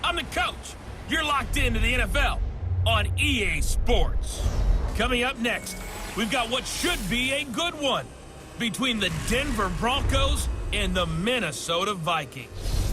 I'm the coach. You're locked into the NFL on EA Sports. Coming up next, we've got what should be a good one between the Denver Broncos and the Minnesota Vikings.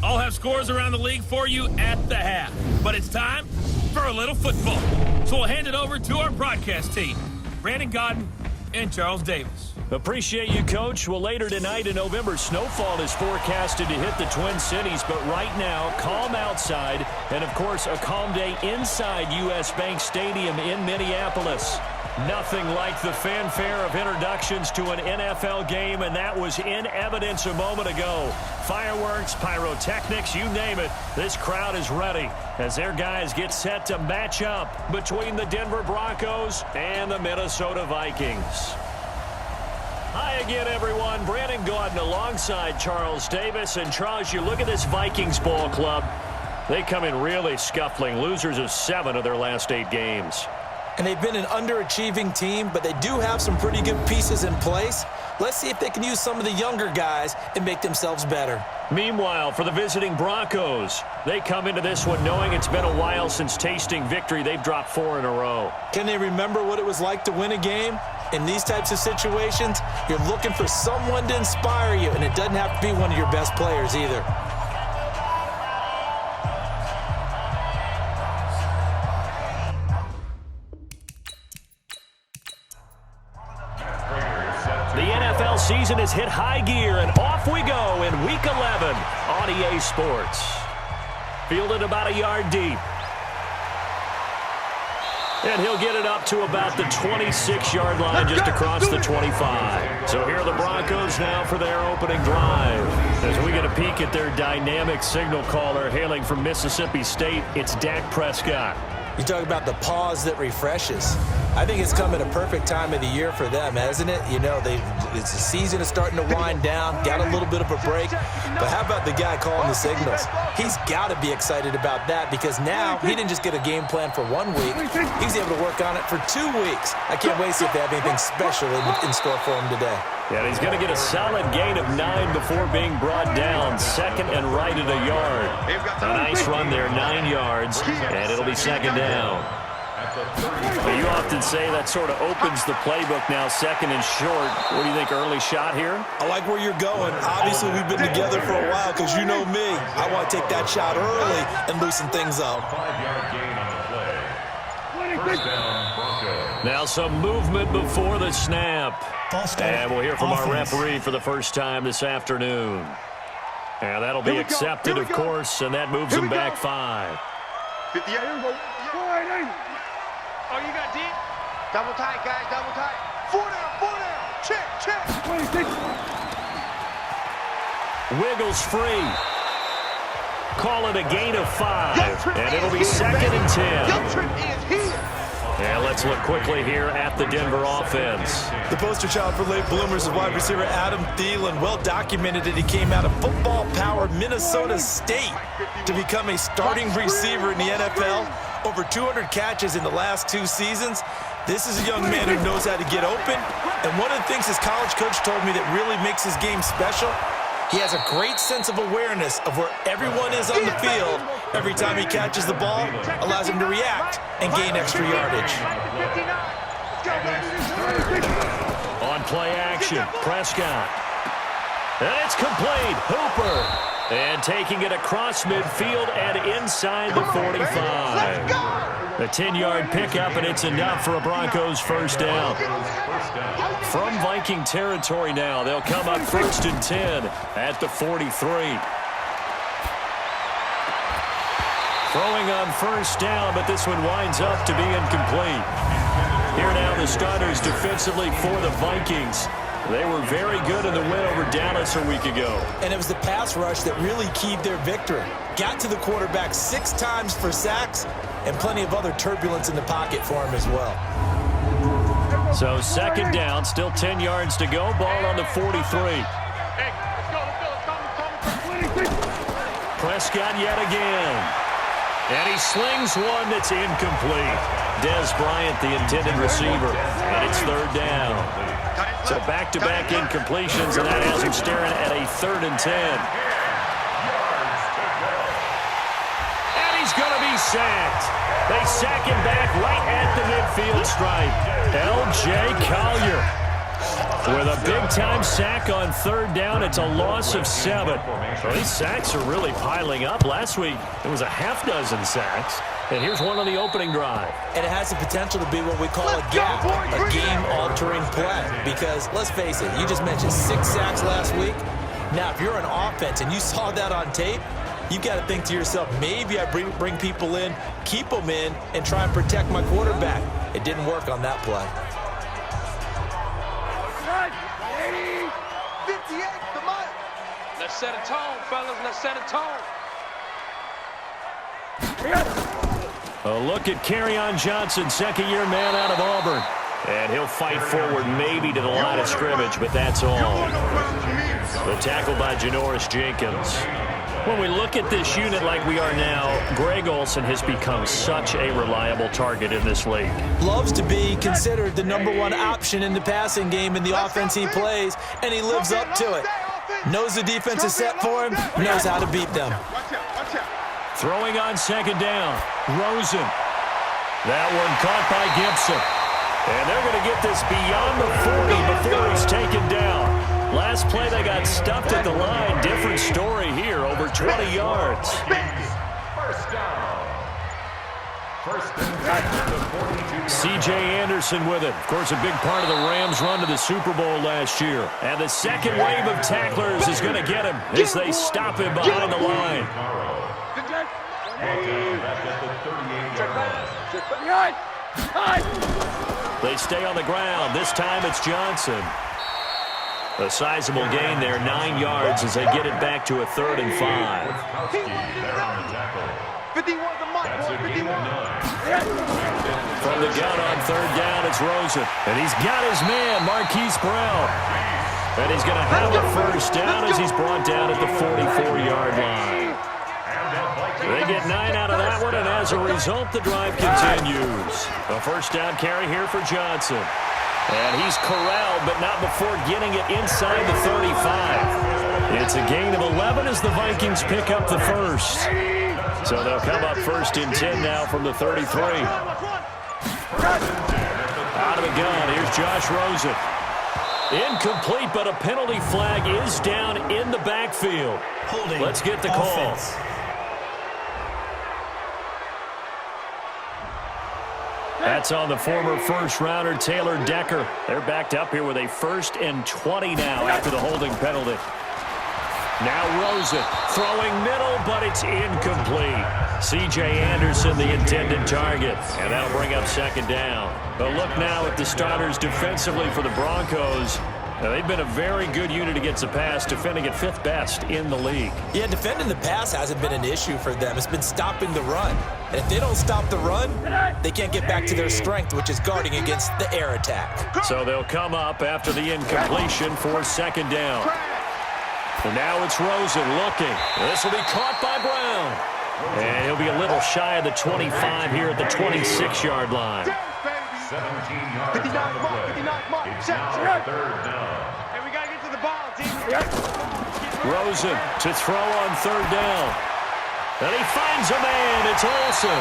I'll have scores around the league for you at the half, but it's time for a little football. So we'll hand it over to our broadcast team, Brandon Godden and Charles Davis. Appreciate you, Coach. Well, later tonight in November, snowfall is forecasted to hit the Twin Cities, but right now, calm outside, and, of course, a calm day inside U.S. Bank Stadium in Minneapolis. Nothing like the fanfare of introductions to an NFL game, and that was in evidence a moment ago. Fireworks, pyrotechnics, you name it, this crowd is ready as their guys get set to match up between the Denver Broncos and the Minnesota Vikings. Hi again, everyone. Brandon Gaudin alongside Charles Davis. And, Charles, you look at this Vikings ball club. They come in really scuffling, losers of 7 of their last 8 games. And they've been an underachieving team, but they do have some pretty good pieces in place. Let's see if they can use some of the younger guys and make themselves better. Meanwhile, for the visiting Broncos, they come into this one knowing it's been a while since tasting victory. They've dropped 4 in a row. Can they remember what it was like to win a game? In these types of situations, you're looking for someone to inspire you, and it doesn't have to be one of your best players either. The NFL season has hit high gear, and off we go in Week 11 on EA Sports. Fielded about a yard deep. And he'll get it up to about the 26-yard line just across the 25. So here are the Broncos now for their opening drive. As we get a peek at their dynamic signal caller hailing from Mississippi State, it's Dak Prescott. You talk about the pause that refreshes. I think it's come at a perfect time of the year for them, hasn't it? You know, the season is starting to wind down, got a little bit of a break. But how about the guy calling the signals? He's got to be excited about that because now he didn't just get a game plan for 1 week. He's able to work on it for 2 weeks. I can't wait to see if they have anything special in store for him today. Yeah, he's going to get a solid gain of 9 before being brought down. Second and right at a yard. A nice run there, 9 yards, and it'll be second down. Well, you often say that sort of opens the playbook now, second and short. What do you think, early shot here? I like where you're going. Obviously, we've been together for a while because you know me. I want to take that shot early and loosen things up. Now some movement before the snap. And we'll hear from our referee for the first time this afternoon. And that'll be accepted, of course, and that moves them back 5. 58. Oh, you got deep? Double tight, guys, double tight. 4 down. Check. 26. Wiggles free. Call it a gain of 5. And it'll be second and 10. Young Trip is here. And let's look quickly here at the Denver offense. The poster child for late bloomers is wide receiver Adam Thielen. Well documented that he came out of football-powered Minnesota State to become a starting receiver in the NFL. Over 200 catches in the last 2 seasons. This is a young man who knows how to get open. And one of the things his college coach told me that really makes his game special, he has a great sense of awareness of where everyone is on the field. Every time he catches the ball, allows him to react and gain extra yardage. On play action, Prescott. And it's complete. Hooper. And taking it across midfield and inside the 45. A 10-yard pickup, and it's enough for a Broncos first down. From Viking territory now, they'll come up first and 10 at the 43. Throwing on first down, but this one winds up to be incomplete. Here now the starters defensively for the Vikings. They were very good in the win over Dallas a week ago. And it was the pass rush that really keyed their victory. Got to the quarterback 6 times for sacks and plenty of other turbulence in the pocket for him as well. So second down, still 10 yards to go. Ball on the 43. Prescott yet again. And he slings one that's incomplete. Dez Bryant, the intended receiver. And it's third down. So back-to-back incompletions, and that has him staring at a 3rd and 10. sacked. They sack him back right at the midfield stripe. L.J. Collier with a big-time sack on third down. It's a loss of 7. Well, these sacks are really piling up. Last week, it was a half dozen sacks. And here's one on the opening drive. And it has the potential to be what we call a gap, a game-altering play. Because, let's face it, you just mentioned 6 sacks last week. Now, if you're an offense and you saw that on tape, you've got to think to yourself, maybe I bring people in, keep them in, and try and protect my quarterback. It didn't work on that play. 58, come on. Let's set a tone, fellas. Let's set a tone. A look at Kerryon Johnson, second-year man out of Auburn. And he'll fight forward maybe to the line of scrimmage, but that's all. The tackle by Janoris Jenkins. When we look at this unit like we are now, Greg Olsen has become such a reliable target in this league. Loves to be considered the #1 option in the passing game in the offense he plays, and he lives up to it. Knows the defense is set for him, knows how to beat them. Throwing on second down, Rosen. That one caught by Gibson. And they're going to get this beyond the 40 before he's taken down. Last play, they got stuffed at the line. Different story here, over 20 yards. C.J. Anderson with it. Of course, a big part of the Rams' run to the Super Bowl last year. And the second wave of tacklers is going to get him as they stop him behind the line. They stay on the ground. This time it's Johnson. A sizable gain there, 9 yards as they get it back to a 3rd and 5. 51 the mark, 51. From the gun on third down, it's Rosen. And he's got his man, Marquise Brown. And he's going to have a first down as he's brought down at the 44-yard line. They get 9 out of that one, and as a result, the drive continues. A first down carry here for Johnson. And he's corralled, but not before getting it inside the 35. It's a gain of 11 as the Vikings pick up the first. So they'll come up 1st and 10 now from the 33. Out of the gun, here's Josh Rosen. Incomplete, but a penalty flag is down in the backfield. Let's get the call. That's on the former first-rounder Taylor Decker. They're backed up here with a 1st and 20 now after the holding penalty. Now Rosen throwing middle, but it's incomplete. C.J. Anderson, the intended target, and that'll bring up 2nd down. But look now at the starters defensively for the Broncos. Now, they've been a very good unit against the pass, defending at 5th best in the league. Yeah, defending the pass hasn't been an issue for them. It's been stopping the run. And if they don't stop the run, they can't get back to their strength, which is guarding against the air attack. So they'll come up after the incompletion for 2nd down. And now it's Rosen looking. This will be caught by Brown. And he'll be a little shy of the 25 here at the 26-yard line. 59 mark, set. And we got to get to the ball, team. Rosen to throw on 3rd down. And he finds a man. It's Olsen.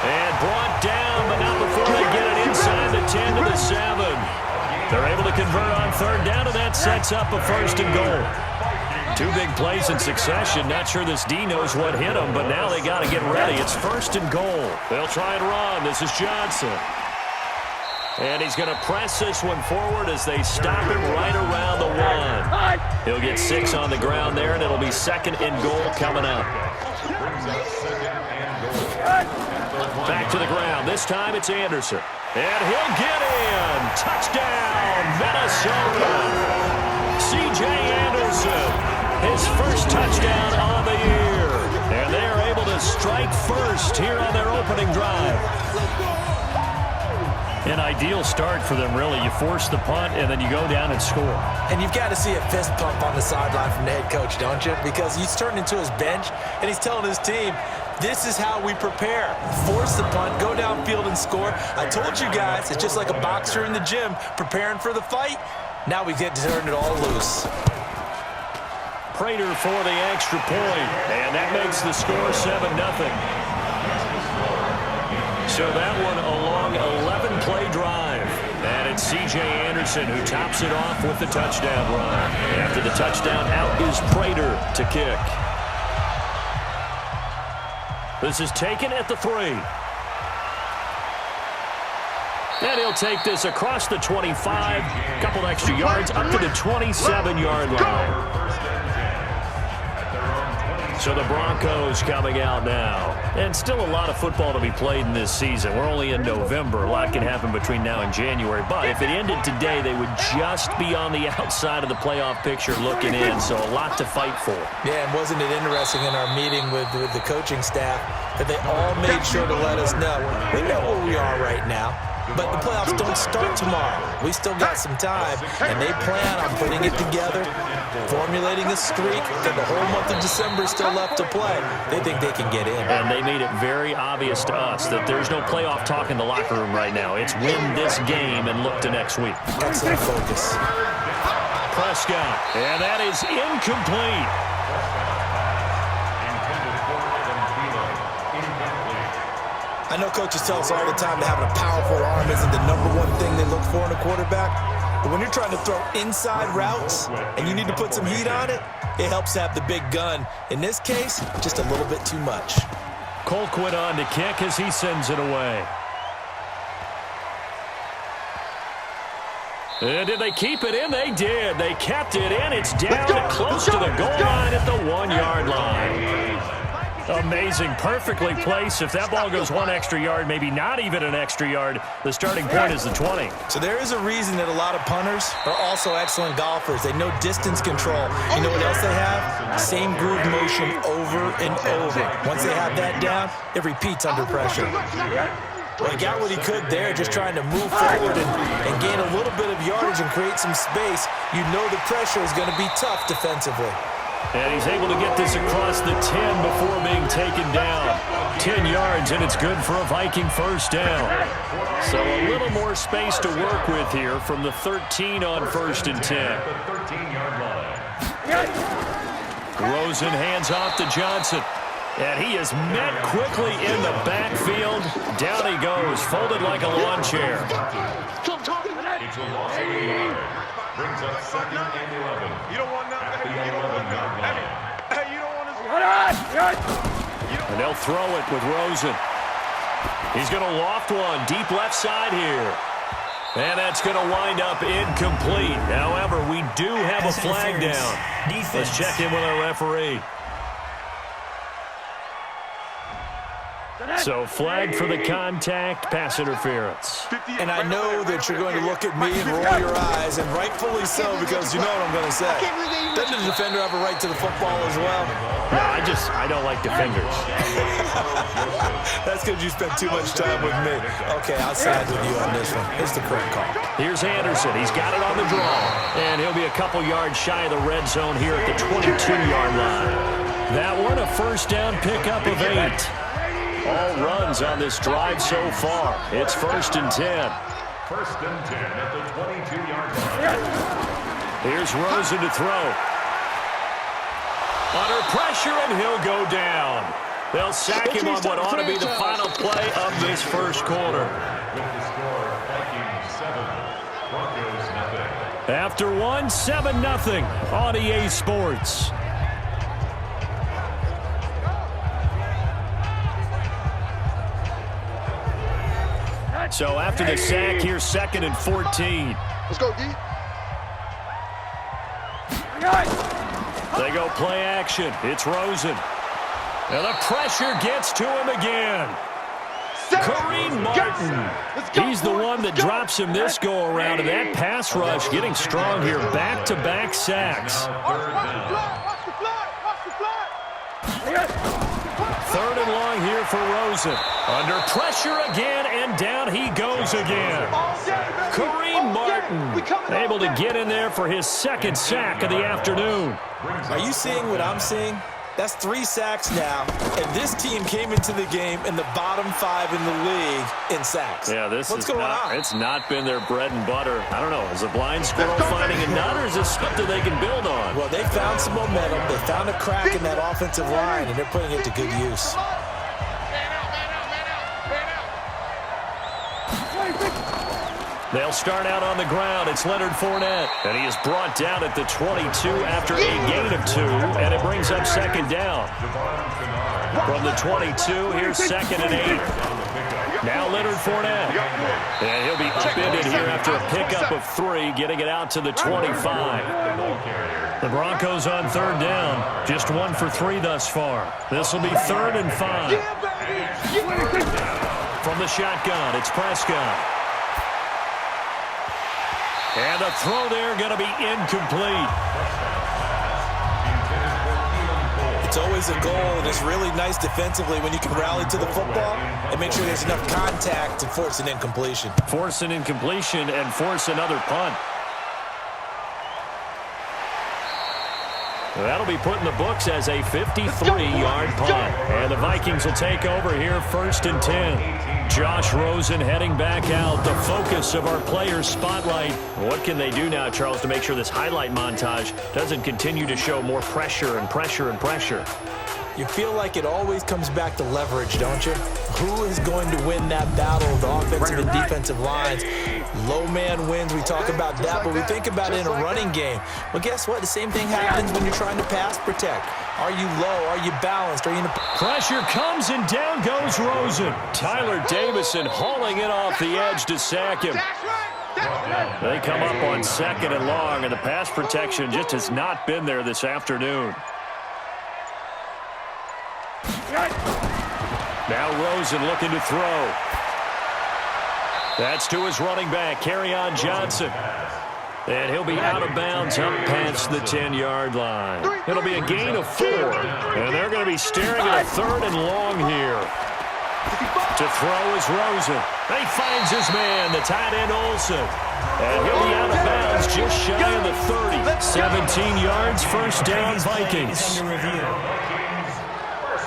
And brought down, but not before they get it inside the 10 to the 7. They're able to convert on 3rd down, and that sets up a 1st and goal. 2 big plays in succession. Not sure this D knows what hit him, but now they got to get ready. It's 1st and goal. They'll try and run. This is Johnson. And he's going to press this one forward as they stop him right around the 1. He'll get 6 on the ground there, and it'll be 2nd and goal coming up. Back to the ground. This time it's Anderson. And he'll get in. Touchdown, Minnesota. C.J. Anderson, his first touchdown on the year. And they're able to strike first here on their opening drive. An ideal start for them, really. You force the punt, and then you go down and score. And you've got to see a fist pump on the sideline from the head coach, don't you? Because he's turned into his bench, and he's telling his team, this is how we prepare. Force the punt, go downfield and score. I told you guys, it's just like a boxer in the gym preparing for the fight. Now we get to turn it all loose. Prater for the extra point, and that makes the score 7-0. So that one a long 11-play drive. And it's C.J. Anderson who tops it off with the touchdown run. After the touchdown, out is Prater to kick. This is taken at the 3. And he'll take this across the 25, couple extra yards up to the 27-yard line. So the Broncos coming out now. And still a lot of football to be played in this season. We're only in November. A lot can happen between now and January. But if it ended today, they would just be on the outside of the playoff picture looking in. So a lot to fight for. Yeah, and wasn't it interesting in our meeting with the coaching staff that they all made sure to let us know. We know where we are right now. But the playoffs don't start tomorrow. We still got some time, and they plan on putting it together, formulating a streak, and the whole month of December is still left to play. They think they can get in. And they made it very obvious to us that there's no playoff talk in the locker room right now. It's win this game and look to next week. Excellent focus. Prescott, and that is incomplete. I know coaches tell us all the time that having a powerful arm isn't the #1 thing they look for in a quarterback. But when you're trying to throw inside routes and you need to put some heat on it, it helps to have the big gun. In this case, just a little bit too much. Colquitt on to kick as he sends it away. And did they keep it in? They did. They kept it in. It's down close to the goal line at the 1-yard line. Amazing. Perfectly placed. If that ball goes 1 extra yard, maybe not even an extra yard, the starting point is the 20. So there is a reason that a lot of punters are also excellent golfers. They know distance control. You know what else they have? Same groove motion over and over. Once they have that down, it repeats under pressure. Well, he got what he could there, just trying to move forward and gain a little bit of yardage and create some space. You know the pressure is going to be tough defensively. And he's able to get this across the 10 before being taken down. 10 yards, and it's good for a Viking first down. So a little more space to work with here from the 13 on 1st and 10. Rosen hands off to Johnson. And he is met quickly in the backfield. Down he goes, folded like a lawn chair. It's a loss of 8. Brings up 2nd and 11. You don't want nothing. You don't want nothing. Hey, you don't want to. And they'll throw it with Rosen. He's going to loft one deep left side here. And that's going to wind up incomplete. However, we do have a flag down. Let's check in with our referee. So flag for the contact, pass interference. And I know that you're going to look at me and roll your eyes, and rightfully so, because you know what I'm going to say. Doesn't the defender have a right to the football as well? No, I don't like defenders. That's because you spent too much time with me. Okay, I'll side with you on this one. It's the correct call. Here's Anderson. He's got it on the draw. And he'll be a couple yards shy of the red zone here at the 22-yard line. That one, a first down pickup of 8. All runs on this drive so far. It's 1st and 10. 1st and 10 at the 22-yard line. Here's Rosen to throw. Under pressure, and he'll go down. They'll sack him on what ought to be the final play of this first quarter. With the score, Vikings 7, Broncos 0. After 1, 7-0 on EA Sports. So after the sack, here's 2nd and 14. Let's go, D. They go play action. It's Rosen. And the pressure gets to him again. Kareem Martin. He's the one that drops him this go-around. And that pass rush getting strong here. Back-to-back sacks. 3rd and long here for Rosen. Under pressure again, and down he goes again. Kareem Martin able to get in there for his 2nd sack of the afternoon. Are you seeing what I'm seeing? That's 3 sacks now, and this team came into the game in the bottom 5 in the league in sacks. Yeah, What's going on? It's not been their bread and butter. I don't know. Is a blind squirrel finding a nut, or is this something they can build on? Well, they found some momentum. They found a crack in that offensive line, and they're putting it to good use. They'll start out on the ground. It's Leonard Fournette. And he is brought down at the 22 after a gain of 2. And it brings up second down. From the 22, here's 2nd and 8. Now Leonard Fournette. And he'll be upended here after a pickup of 3, getting it out to the 25. The Broncos on 3rd down. Just 1 for 3 thus far. This will be 3rd and 5. From the shotgun, it's Prescott. And the throw there going to be incomplete. It's always a goal, and it's really nice defensively when you can rally to the football and make sure there's enough contact to force an incompletion. Force an incompletion and force another punt. That'll be put in the books as a 53-yard punt. And the Vikings will take over here 1st and 10. Josh Rosen heading back out, the focus of our players' spotlight. What can they do now, Charles, to make sure this highlight montage doesn't continue to show more pressure and pressure and pressure? You feel like it always comes back to leverage, don't you? Who is going to win that battle of the offensive and defensive lines? Low man wins. We talk about that, but we think about it in a running game. Well, guess what? The same thing happens when you're trying to pass protect. Are you low? Are you balanced? Are you in a... Pressure comes and down goes Rosen. Tyler Davison hauling it off the edge to sack him. They come up on 2nd and long, and the pass protection just has not been there this afternoon. Now Rosen looking to throw. That's to his running back, Kerryon Johnson. And he'll be out of bounds up past the 10-yard line. It'll be a gain of 4. And they're going to be staring at a 3rd and long here. To throw is Rosen. He finds his man, the tight end Olsen. And he'll be out of bounds just shy of the 30. 17 yards, 1st down, Vikings.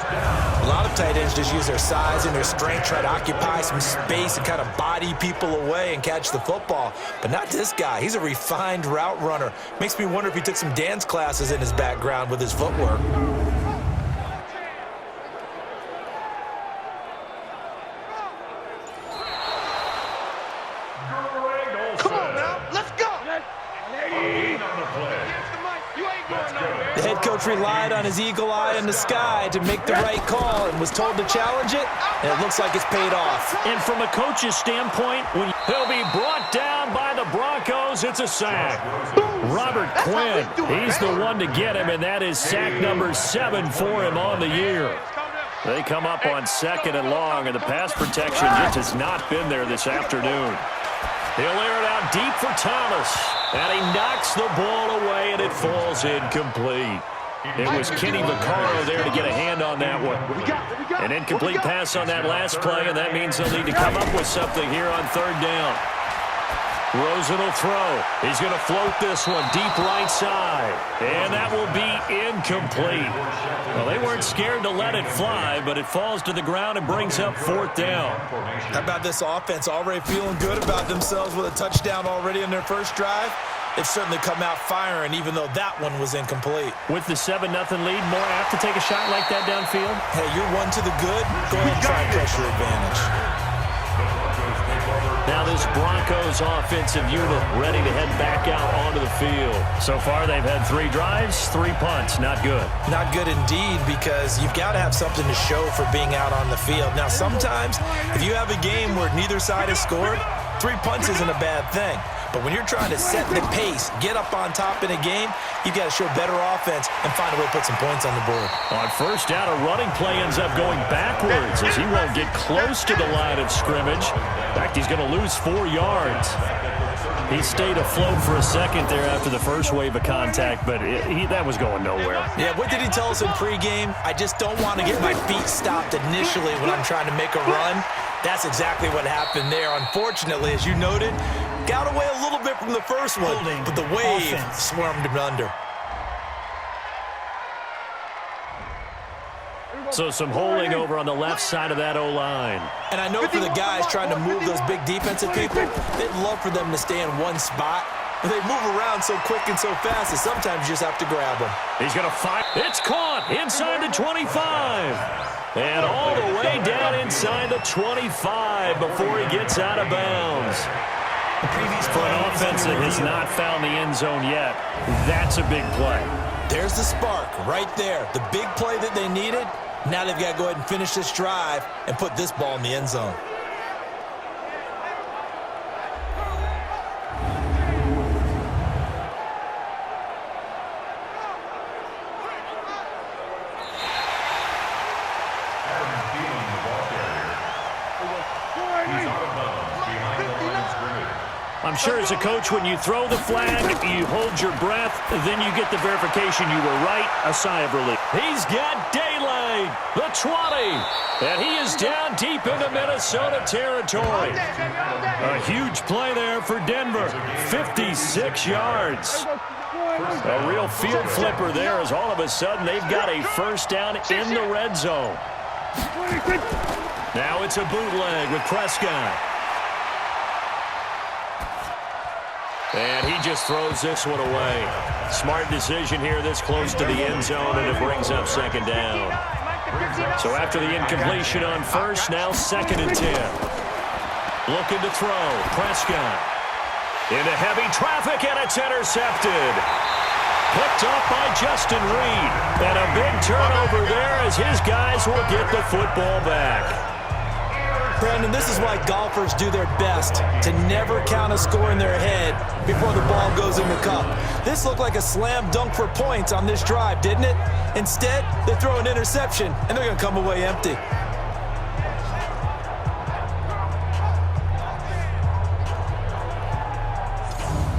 A lot of tight ends just use their size and their strength, try to occupy some space and kind of body people away and catch the football. But not this guy. He's a refined route runner. Makes me wonder if he took some dance classes in his background with his footwork. Come on now, let's go! The head coach relied on his eagle eye in the sky to make the right call and was told to challenge it, and it looks like it's paid off. And from a coach's standpoint, he'll be brought down by the Broncos. It's a sack. Robert Quinn, he's the one to get him, and that is sack number 7 for him on the year. They come up on 2nd and long, and the pass protection just has not been there this afternoon. He'll air it out deep for Thomas, and he knocks the ball away, and it falls incomplete. It was Kenny Vaccaro there to get a hand on that one. An incomplete pass on that last play, and that means they'll need to come up with something here on 3rd down. Rosen will throw. He's going to float this one deep right side, and that will be incomplete. Well, they weren't scared to let it fly, but it falls to the ground and brings up 4th down. How about this offense already feeling good about themselves with a touchdown already in their first drive? They've certainly come out firing, even though that one was incomplete. With the 7-0 lead, more apt to take a shot like that downfield? Hey, you're one to the good. Go ahead and try and press your advantage. Now this Broncos offensive unit ready to head back out onto the field. So far they've had 3 drives, 3 punts. Not good. Not good indeed, because you've got to have something to show for being out on the field. Now sometimes if you have a game where neither side has scored, 3 punts isn't a bad thing. But when you're trying to set the pace, get up on top in a game, you've got to show better offense and find a way to put some points on the board. On 1st down, a running play ends up going backwards as he won't get close to the line of scrimmage. In fact, he's going to lose 4 yards. He stayed afloat for a second there after the first wave of contact, but that was going nowhere. Yeah, what did he tell us in pregame? I just don't want to get my feet stopped initially when I'm trying to make a run. That's exactly what happened there. Unfortunately, as you noted, got away a little bit from the first one, but the wave swarmed him under. So some holding over on the left side of that O-line. And I know for the guys trying to move those big defensive people, they'd love for them to stay in one spot. But they move around so quick and so fast that sometimes you just have to grab them. He's going to fire. It's caught inside the 25. And all the way down inside the 25 before he gets out of bounds. For an offense that has not found the end zone yet, that's a big play. There's the spark right there. The big play that they needed. Now they've got to go ahead and finish this drive and put this ball in the end zone. I'm sure as a coach, when you throw the flag, you hold your breath, then you get the verification you were right, a sigh of relief. He's got daylight, the 20, and he is down deep into Minnesota territory. A huge play there for Denver, 56 yards. A real field flipper there as all of a sudden they've got a first down in the red zone. Now it's a bootleg with Prescott. And he just throws this one away. Smart decision here this close to the end zone, and it brings up second down. So after the incompletion on first, now 2nd and 10. Looking to throw. Prescott. Into heavy traffic, and it's intercepted. Picked up by Justin Reed. And a big turnover there as his guys will get the football back. Brandon, this is why golfers do their best to never count a score in their head before the ball goes in the cup. This looked like a slam dunk for points on this drive, didn't it? Instead, they throw an interception, and they're going to come away empty.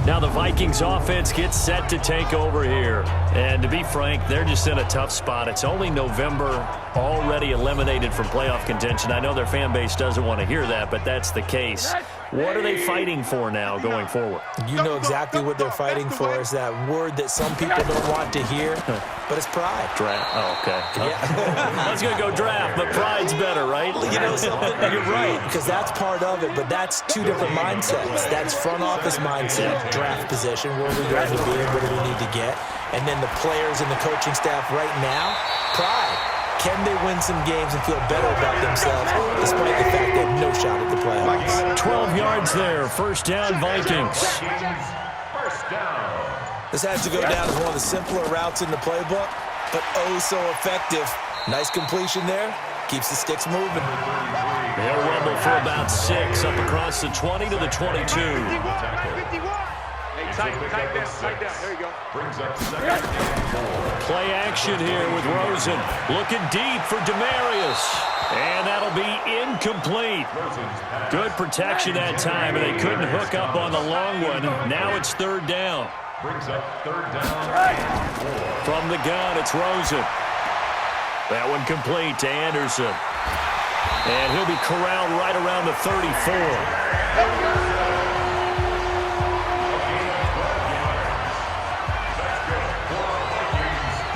Now the Vikings offense gets set to take over here. And to be frank, they're just in a tough spot. It's only November, already eliminated from playoff contention. I know their fan base doesn't want to hear that, but that's the case. What are they fighting for now going forward? You know exactly what they're fighting for. Is that word that some people don't want to hear, but it's pride. Draft. Oh, okay. Yeah. I was going to go draft, but pride's better, right? You know something? You're right, because that's part of it, but that's two different mindsets. That's front office mindset, draft position, where are we going to be and what do we need to get? And then the players and the coaching staff right now, pride. Can they win some games and feel better about themselves despite the fact they have no shot at the playoffs? 12 yards there. First down, Vikings. This has to go down as one of the simpler routes in the playbook, but oh so effective. Nice completion there. Keeps the sticks moving. They'll rumble for about 6 up across the 20 to the 22. Tight down. There you go. Brings up second and 4. Play action here with Rosen. Looking deep for Demarius. And that'll be incomplete. Good protection that time, and they couldn't hook up on the long one. Now it's 3rd down. Brings up 3rd down. From the gun, it's Rosen. That one complete to Anderson. And he'll be corralled right around the 34.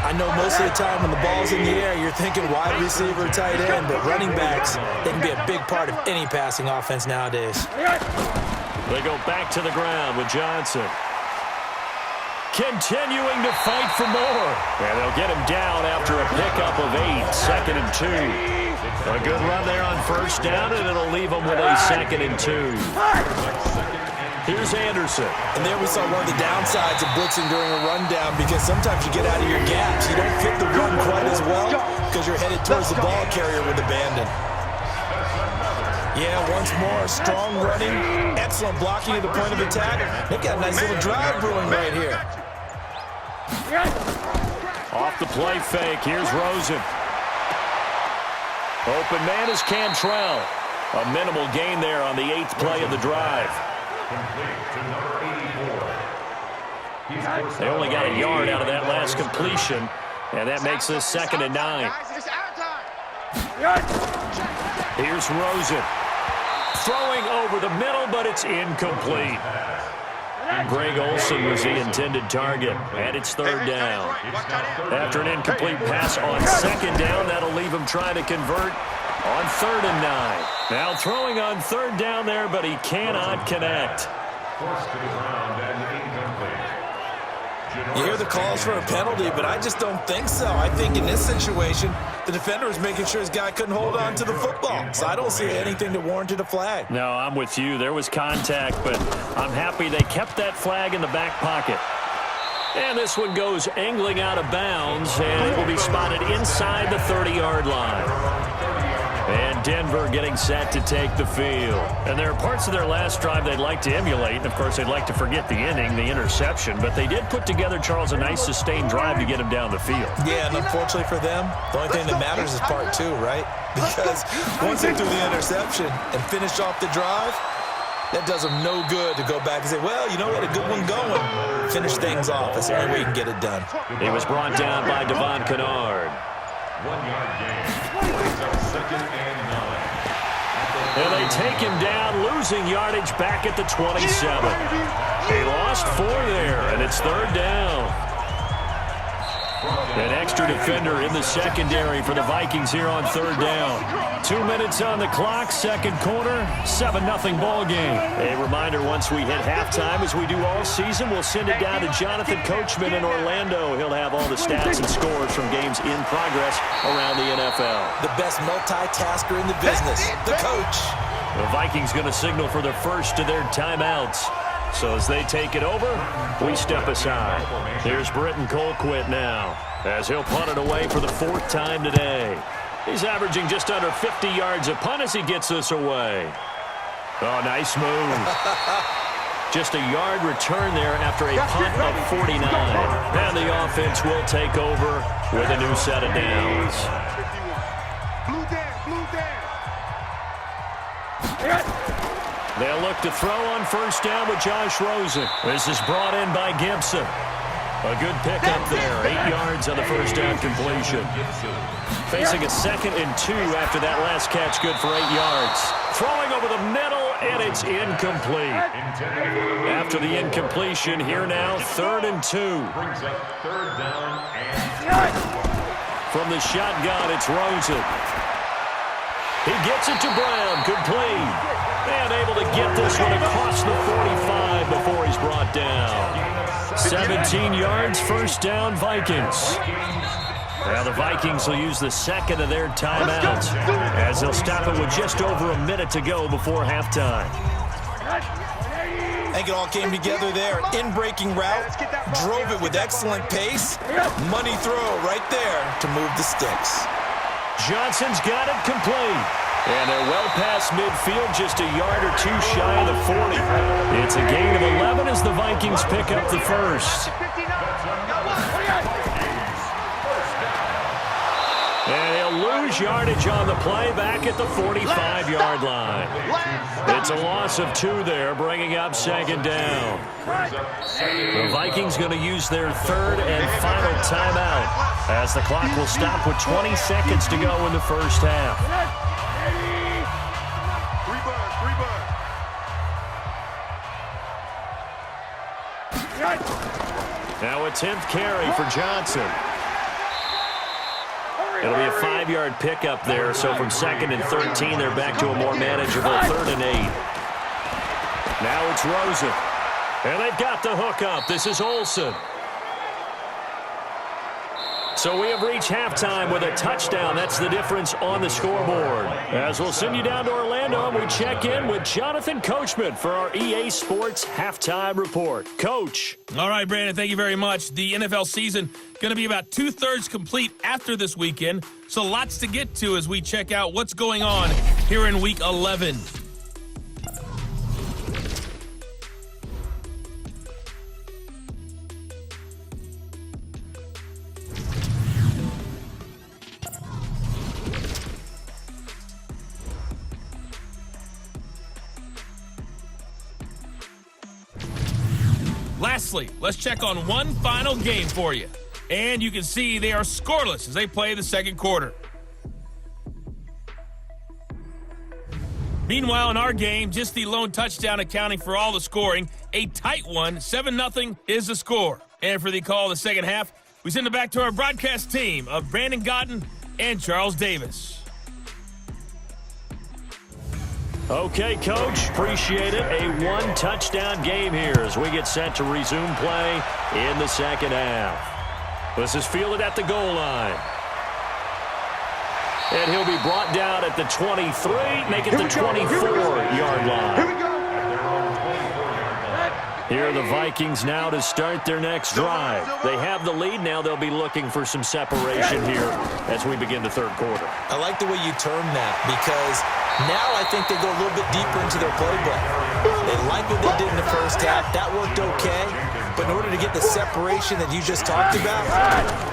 I know most of the time when the ball's in the air, you're thinking wide receiver, tight end, but running backs, they can be a big part of any passing offense nowadays. They go back to the ground with Johnson. Continuing to fight for more. And they'll get him down after a pickup of 8, 2nd and 2. A good run there on first down, and it'll leave them with a 2nd and 2. Here's Anderson. And there we saw one of the downsides of blitzing during a rundown, because sometimes you get out of your gaps. You don't fit the run quite as well because you're headed towards the ball carrier with abandon. Yeah, once more, strong running, excellent blocking at the point of attack. They've got a nice little drive brewing right here. Off the play fake, here's Rosen. Open man is Cantrell. A minimal gain there on the 8th play of the drive. They only got a yard out of that last completion, and that makes this 2nd and 9. Here's Rosen. Throwing over the middle, but it's incomplete. Greg Olsen was the intended target, and it's 3rd down. After an incomplete pass on 2nd down, that'll leave him trying to convert on 3rd and 9. Now throwing on 3rd down there, but he cannot connect. You hear the calls for a penalty, but I just don't think so. I think in this situation, The defender was making sure his guy couldn't hold on to the football. So I don't see anything that warranted a flag. No, I'm with you. There was contact, but I'm happy they kept that flag in the back pocket. And this one goes angling out of bounds, and it will be spotted inside the 30-yard line. And Denver getting set to take the field. And there are parts of their last drive they'd like to emulate. And, of course, they'd like to forget the inning, the interception. But they did put together, Charles, a nice sustained drive to get him down the field. Yeah, and unfortunately for them, the only thing that matters is part two, right? Because once they threw the interception and finished off the drive, that does them no good to go back and say, well, you know what, a good one going. Finish things off. That's the only way you can get it done. He was brought down by Devon Kennard. 1-yard gain. Brings up 2nd and 9. And they take him down, losing yardage back at the 27. They lost 4 there, and it's 3rd down. An extra defender in the secondary for the Vikings here on 3rd down. 2 minutes on the clock, second quarter, 7-0 ball game. A reminder, once we hit halftime, as we do all season, we'll send it down to Jonathan Coachman in Orlando. He'll have all the stats and scores from games in progress around the NFL. The best multitasker in the business, the coach. The Vikings going to signal for the first of their timeouts. So as they take it over, we step aside. Here's Britton Colquitt now, as he'll punt it away for the 4th time today. He's averaging just under 50 yards a punt as he gets this away. Oh, nice move. Just a yard return there after a punt of 49. And the offense will take over with a new set of downs. They'll look to throw on first down with Josh Rosen. This is brought in by Gibson. A good pickup there. 8 yards on the first down completion. Facing a 2nd and 2 after that last catch, good for 8 yards. Throwing over the middle, and it's incomplete. After the incompletion, here now, 3rd and 2. Brings up 3rd down and From the shotgun, it's Rosen. He gets it to Brown, complete. And able to get this one across the 45 before he's brought down. 17 yards, first down, Vikings. Now the Vikings will use the 2nd of their timeouts as they'll stop it with just over a minute to go before halftime. I think it all came together there. In-breaking route, drove it with excellent pace. Money throw right there to move the sticks. Johnson's got it complete. And they're well past midfield, just a yard or 2 shy of the 40. It's a gain of 11 as the Vikings pick up the first. And he'll lose yardage on the play back at the 45-yard line. It's a loss of 2 there, bringing up 2nd down. The Vikings going to use their 3rd and final timeout as the clock will stop with 20 seconds to go in the first half. Now a 10th carry for Johnson. It'll be a 5-yard pickup there, so from 2nd and 13, they're back to a more manageable 3rd and 8. Now it's Rosen. And they've got the hook up. This is Olsen. So we have reached halftime with a touchdown. That's the difference on the scoreboard. As we'll send you down to Orlando, and we check in with Jonathan Coachman for our EA Sports Halftime Report. Coach. All right, Brandon, thank you very much. The NFL season going to be about 2/3 complete after this weekend, so lots to get to as we check out what's going on here in Week 11. Lastly, let's check on one final game for you. And you can see they are scoreless as they play the second quarter. Meanwhile, in our game, just the lone touchdown accounting for all the scoring. A tight one, 7-0 is the score. And for the call of the second half, we send it back to our broadcast team of Brandon Gotten and Charles Davis. Okay, Coach, appreciate it. A 1-touchdown game here as we get set to resume play in the second half. This is fielded at the goal line. And he'll be brought down at the 23, make it the 24-yard line. Here we go. Here are the Vikings now to start their next drive. They have the lead now. They'll be looking for some separation here as we begin the third quarter. I like the way you term that because now I think they go a little bit deeper into their playbook. They like what they did in the first half. That worked okay. But in order to get the separation that you just talked about,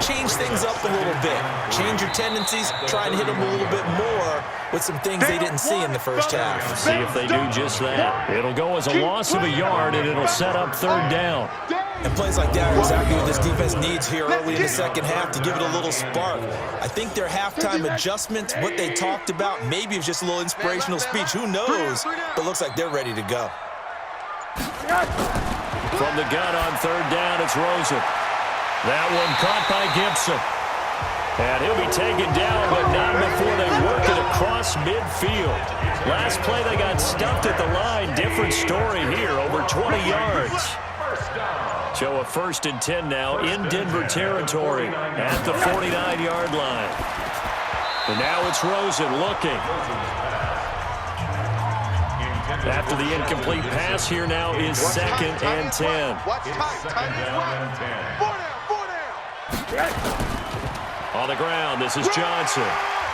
change things up a little bit. Change your tendencies. Try and hit them a little bit more with some things they didn't see in the first half. See if they do just that. It'll go as a loss of a yard, and it'll set up third down. And plays like that are exactly what this defense needs here early in the second half to give it a little spark. I think their halftime adjustments, what they talked about, maybe it was just a little inspirational speech. Who knows? But looks like they're ready to go. From the gun on third down, it's Rosen. That one caught by Gibson. And he'll be taken down, but not before they work it across midfield. Last play, they got stuffed at the line. Different story here, over 20 yards. So a 1st and 10 now in Denver territory at the 49-yard line. And now it's Rosen looking. After the incomplete pass, here now is 2nd and 10. On the ground, this is Johnson.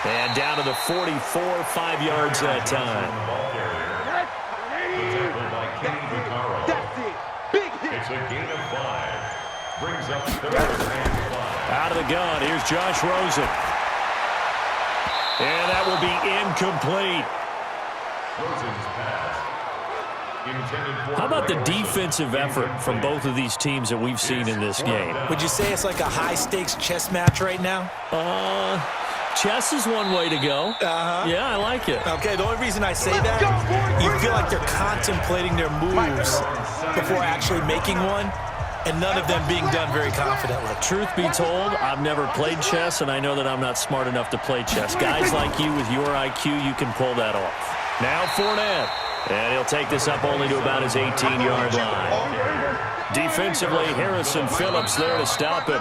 And down to the 44, 5 yards that time. It's a gain of 5. Brings up 3rd and 5. Out of the gun, here's Josh Rosen. And that will be incomplete. Rosen's pass. How about the defensive effort from both of these teams that we've seen in this game? Would you say it's like a high-stakes chess match right now? Chess is one way to go. Yeah, I like it. Okay, the only reason I say that, you feel like they're contemplating their moves before actually making one, and none of them being done very confidently. Truth be told, I've never played chess, and I know that I'm not smart enough to play chess. Guys like you with your IQ, you can pull that off. Now Fournette. And he'll take this up only to about his 18-yard line. Defensively, Harrison Phillips there to stop it.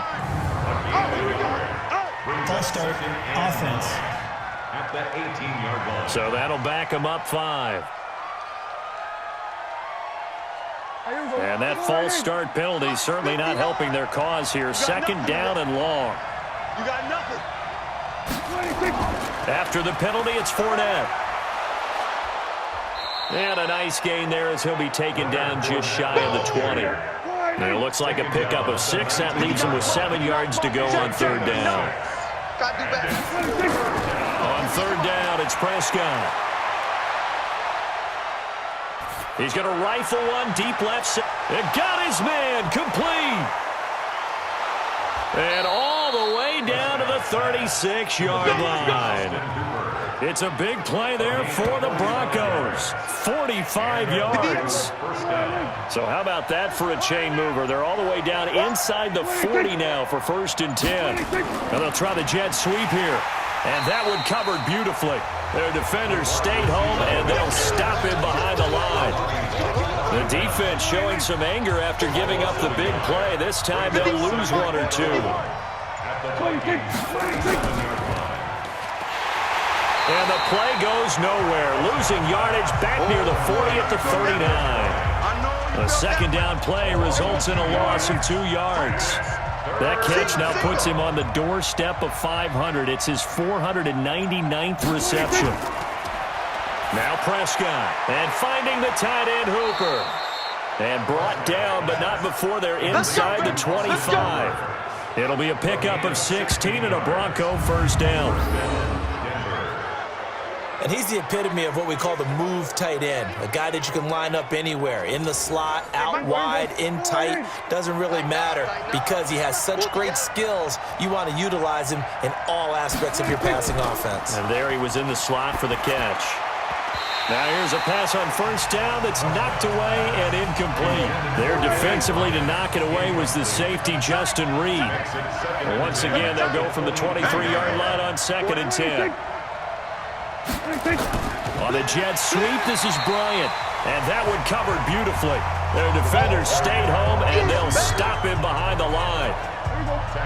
False start, offense. At the 18-yard line. So that'll back him up 5. And that false start penalty certainly not helping their cause here. 2nd down and long. You got nothing. After the penalty, it's Fournette. And a nice gain there as he'll be taken down just shy of the 20. And it looks like a pickup of 6. That leaves him with 7 yards to go on third down. On third down, it's Prescott. He's going to rifle one deep left side. And got his man complete. And all the way down to the 36-yard line. It's a big play there for the Broncos. 45 yards. So how about that for a chain mover? They're all the way down inside the 40 now for 1st and 10. And they'll try the jet sweep here. And that one covered beautifully. Their defenders stayed home, and they'll stop him behind the line. The defense showing some anger after giving up the big play. This time they'll lose 1 or 2. And the play goes nowhere. Losing yardage back near the 40 at the 39. A 2nd down play results in a loss of 2 yards. That catch now puts him on the doorstep of 500. It's his 499th reception. Now Prescott. And finding the tight end Hooper. And brought down, but not before they're inside the 25. It'll be a pickup of 16 and a Bronco 1st down. And he's the epitome of what we call the move tight end, a guy that you can line up anywhere, in the slot, out wide, in tight, doesn't really matter because he has such great skills. You want to utilize him in all aspects of your passing offense. And there he was in the slot for the catch. Now here's a pass on 1st down that's knocked away and incomplete. There defensively to knock it away was the safety Justin Reed. And once again, they'll go from the 23-yard line on 2nd and 10. On a jet sweep, this is Bryant. And that one covered beautifully. Their defenders stayed home, and they'll stop him behind the line.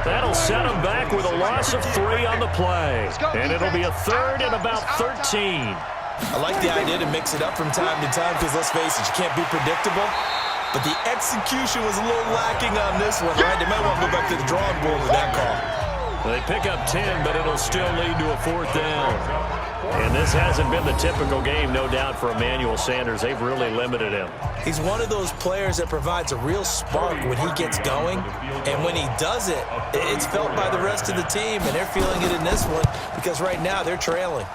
That'll set them back with a loss of 3 on the play. And it'll be a 3rd and about 13. I like the idea to mix it up from time to time because, let's face it, you can't be predictable. But the execution was a little lacking on this one, right? They might want to go back to the drawing board with that call. They pick up 10, but it'll still lead to a 4th down. And this hasn't been the typical game, no doubt, for Emmanuel Sanders. They've really limited him. He's one of those players that provides a real spark when he gets going. And when he does it, it's felt by the rest of the team, and they're feeling it in this one because right now they're trailing.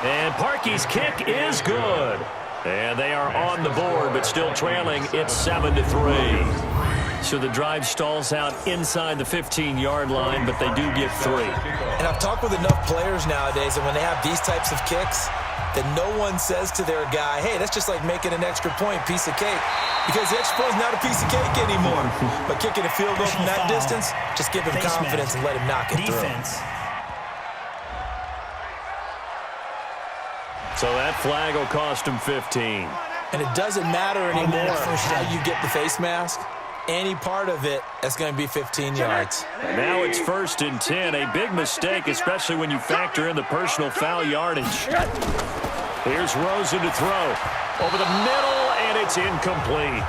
And Parkey's kick is good. And they are on the board, but still trailing. It's 7-3. So the drive stalls out inside the 15-yard line, but they do get 3. And I've talked with enough players nowadays, and when they have these types of kicks, that no one says to their guy, hey, that's just like making an extra point, piece of cake. Because the extra point is not a piece of cake anymore. But kicking a field goal from that distance, just give him confidence and let him knock it through. So that flag will cost him 15. And it doesn't matter anymore how you get the face mask. Any part of it, that's going to be 15 yards. Now it's 1st and 10. A big mistake, especially when you factor in the personal foul yardage. Here's Rosen to throw. Over the middle, and it's incomplete.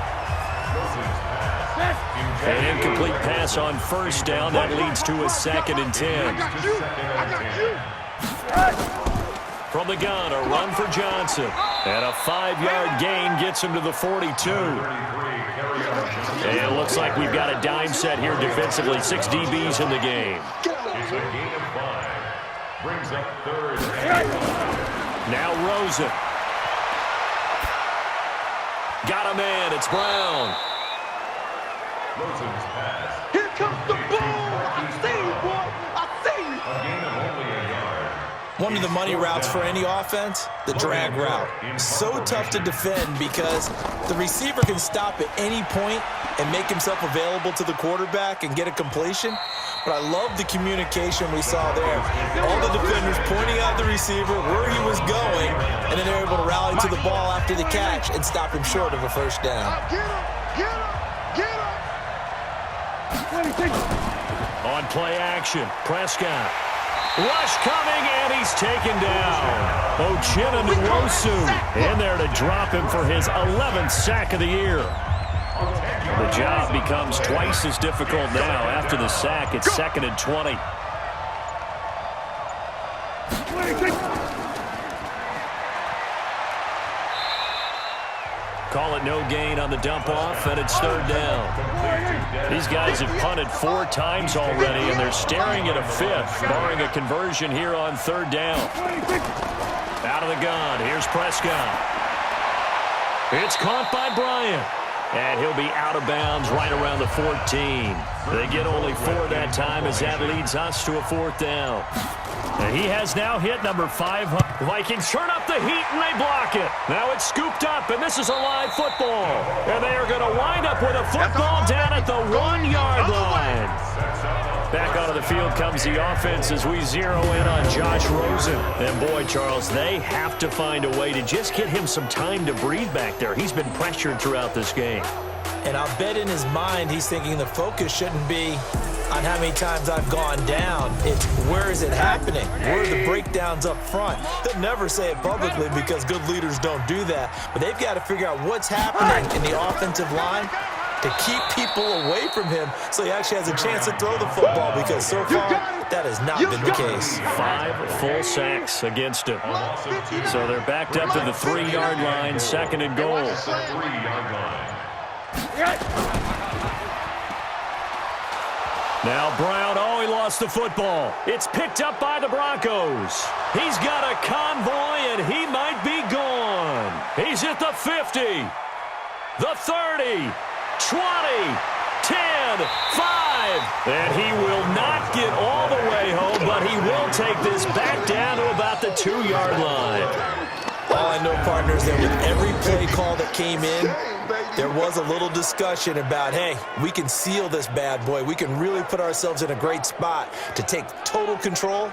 An incomplete pass on 1st down. That leads to a 2nd and 10. From the gun, a run for Johnson. And a 5-yard gain gets him to the 42. And it looks like we've got a dime set here defensively. 6 DBs in the game. It's a gain of 5. Brings up 3rd. Now Rosen. Got a man. It's Brown. Rosen's pass. Here comes the ball. I see you, boy. I see you. A gain of only a yard. One of the money routes for any offense, the drag route. So tough to defend because the receiver can stop at any point and make himself available to the quarterback and get a completion. But I love the communication we saw there. All the defenders pointing out the receiver, where he was going, and then they're able to rally to the ball after the catch and stop him short of a 1st down. On play action, Prescott. Rush coming, and he's taken down. Uchenna Nwosu in there to drop him for his 11th sack of the year. The job becomes twice as difficult now. After the sack, it's 2nd and 20. Call it no gain on the dump off, and it's 3rd down. These guys have punted 4 times already, and they're staring at a 5th, barring a conversion here on 3rd down. Out of the gun, here's Prescott. It's caught by Bryant, and he'll be out of bounds right around the 14. They get only 4 that time as that leads us to a 4th down. And he has now hit number 500. The Vikings turn up the heat, and they block it. Now it's scooped up, and this is a live football. And they are going to wind up with a football down at the 1-yard line. Back onto the field comes the offense as we zero in on Josh Rosen. And boy, Charles, they have to find a way to just get him some time to breathe back there. He's been pressured throughout this game. And I'll bet in his mind he's thinking the focus shouldn't be on how many times I've gone down. It's where is it happening? Where are the breakdowns up front? He'll never say it publicly because good leaders don't do that. But they've got to figure out what's happening in the offensive line to keep people away from him so he actually has a chance to throw the football, because so far that has not been the case. 5 full sacks against him. So they're backed up to the 3-yard line, 2nd and goal. 3-yard line. Now Brown, oh, he lost the football. It's picked up by the Broncos. He's got a convoy, and he might be gone. He's at the 50, the 30, 20, 10, 5. And he will not get all the way home, but he will take this back down to about the 2-yard line. All I know, partners, that with every play call that came in, there was a little discussion about, hey, we can seal this bad boy. We can really put ourselves in a great spot to take total control.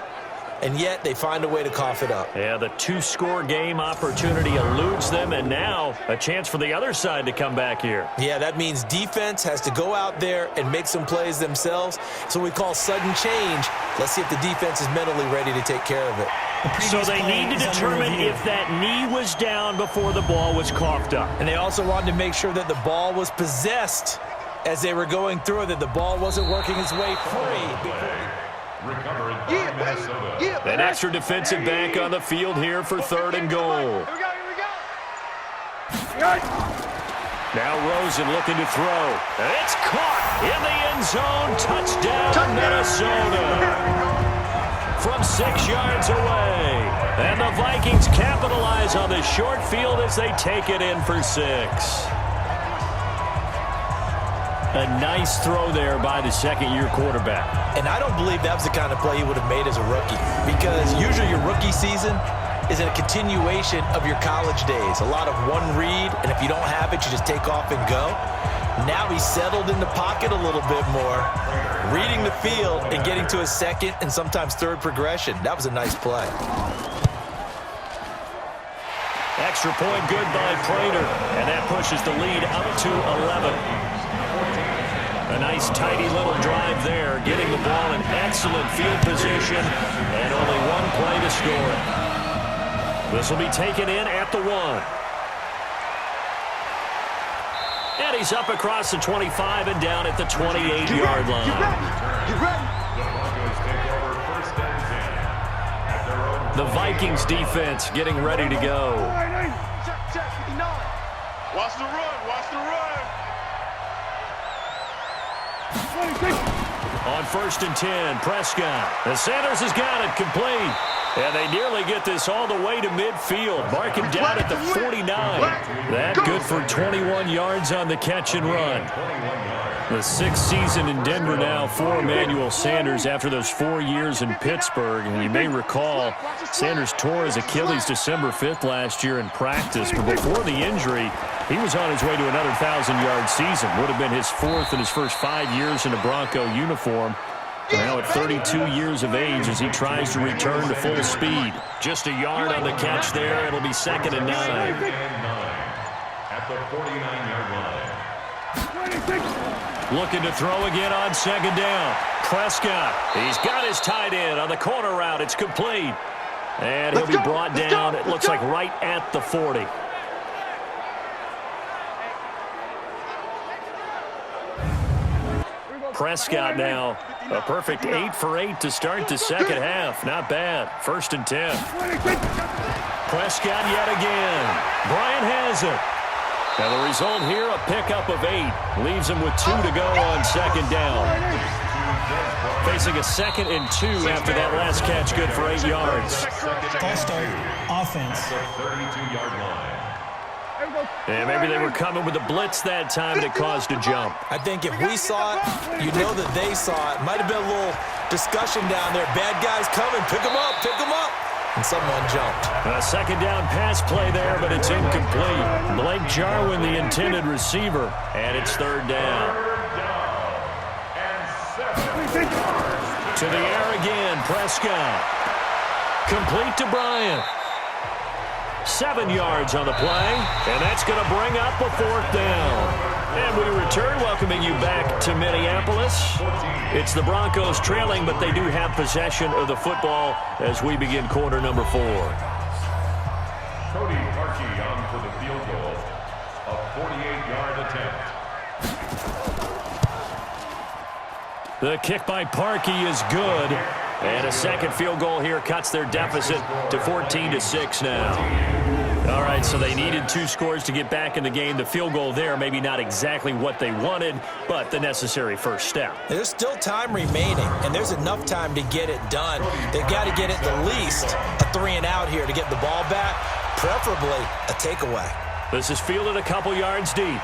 and yet they find a way to cough it up. Yeah, the two-score game opportunity eludes them, and now a chance for the other side to come back here. Yeah, that means defense has to go out there and make some plays themselves. So we call sudden change. Let's see if the defense is mentally ready to take care of it. So they need to determine if that knee was down before the ball was coughed up. And they also wanted to make sure that the ball was possessed as they were going through it, that the ball wasn't working its way free. Recovered by Minnesota. An extra defensive back on the field here for 3rd and goal. Here we go. Now Rosen looking to throw. It's caught in the end zone. Touchdown, Minnesota. From 6 yards away. And the Vikings capitalize on this short field as they take it in for 6. A nice throw there by the second-year quarterback. And I don't believe that was the kind of play he would have made as a rookie, because usually your rookie season is a continuation of your college days. A lot of one read, and if you don't have it, you just take off and go. Now he's settled in the pocket a little bit more, reading the field and getting to his second and sometimes third progression. That was a nice play. Extra point good by Prater, and that pushes the lead up to 11. A nice tidy little drive there, getting the ball in excellent field position, and only one play to score it. This will be taken in at the 1. And he's up across the 25 and down at the 28-yard line. Get ready. The Vikings defense getting ready to go. Check, 59. Watch the run. Watch the run. On 1st and 10, Prescott. And Sanders has got it complete. And they nearly get this all the way to midfield. Mark him down at the 49. That good for 21 yards on the catch and run. The 6th season in Denver now for Emmanuel Sanders after those 4 years in Pittsburgh. And you may recall Sanders tore his Achilles December 5th last year in practice. But before the injury, he was on his way to another 1,000-yard season. Would have been his 4th in his first 5 years in a Bronco uniform. Now at 32 years of age as he tries to return to full speed. Just a yard on the catch there. It'll be 2nd and 9. At the 49-yard line. Looking to throw again on 2nd down. Prescott. He's got his tight end on the corner route. It's complete. And he'll be brought down, it looks like right at the 40. Prescott now a perfect 8 for 8 to start the second half. Not bad. 1st and 10. Prescott yet again. Bryant has it. And the result here, a pickup of 8. Leaves him with 2 to go on 2nd down. Facing a 2nd and 2 after that last catch, good for 8 yards. False start, offense. The 32-yard line. And maybe they were coming with a blitz that time that caused a jump. I think if we saw it, you know that they saw it. Might have been a little discussion down there. Bad guys coming. Pick them up. Pick them up. And someone jumped. A 2nd down pass play there, but it's incomplete. Blake Jarwin, the intended receiver, and it's 3rd down. To the air again, Prescott. Complete to Bryant. 7 yards on the play, and that's going to bring up a 4th down. And we return, welcoming you back to Minneapolis. It's the Broncos trailing, but they do have possession of the football as we begin quarter number 4. Cody Parkey on for the field goal. A 48-yard attempt. The kick by Parkey is good. And a 2nd field goal here cuts their deficit to 14-6 now. All right, so they needed 2 scores to get back in the game. The field goal there, maybe not exactly what they wanted, but the necessary first step. There's still time remaining, and there's enough time to get it done. They've got to get at the least a 3-and-out here to get the ball back, preferably a takeaway. This is fielded a couple yards deep.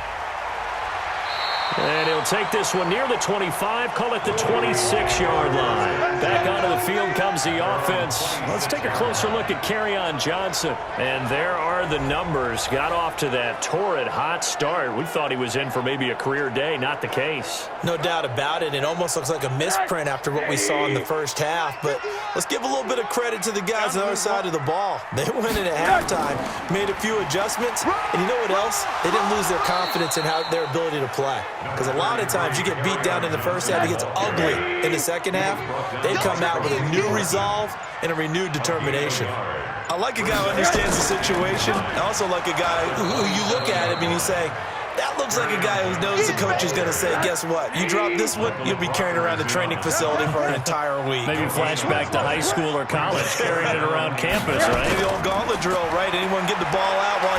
And he'll take this one near the 25, call it the 26-yard line. Back onto the field comes the offense. Let's take a closer look at Kerryon Johnson. And there are the numbers. Got off to that torrid hot start. We thought he was in for maybe a career day. Not the case. No doubt about it. It almost looks like a misprint after what we saw in the first half. But let's give a little bit of credit to the guys on the other side of the ball. They went in at halftime, made a few adjustments, and you know what else? They didn't lose their confidence in their ability to play. Because a lot of times you get beat down in the first half, it gets ugly in the second half. They come out with a new resolve and a renewed determination. I like a guy who understands the situation. I also like a guy who you look at him and you say, that looks like a guy who knows the coach is going to say, guess what? You drop this one, you'll be carrying around the training facility for an entire week. Maybe flashback to high school or college, carrying it around campus, right? Maybe the old gauntlet drill, right? Anyone get the ball out while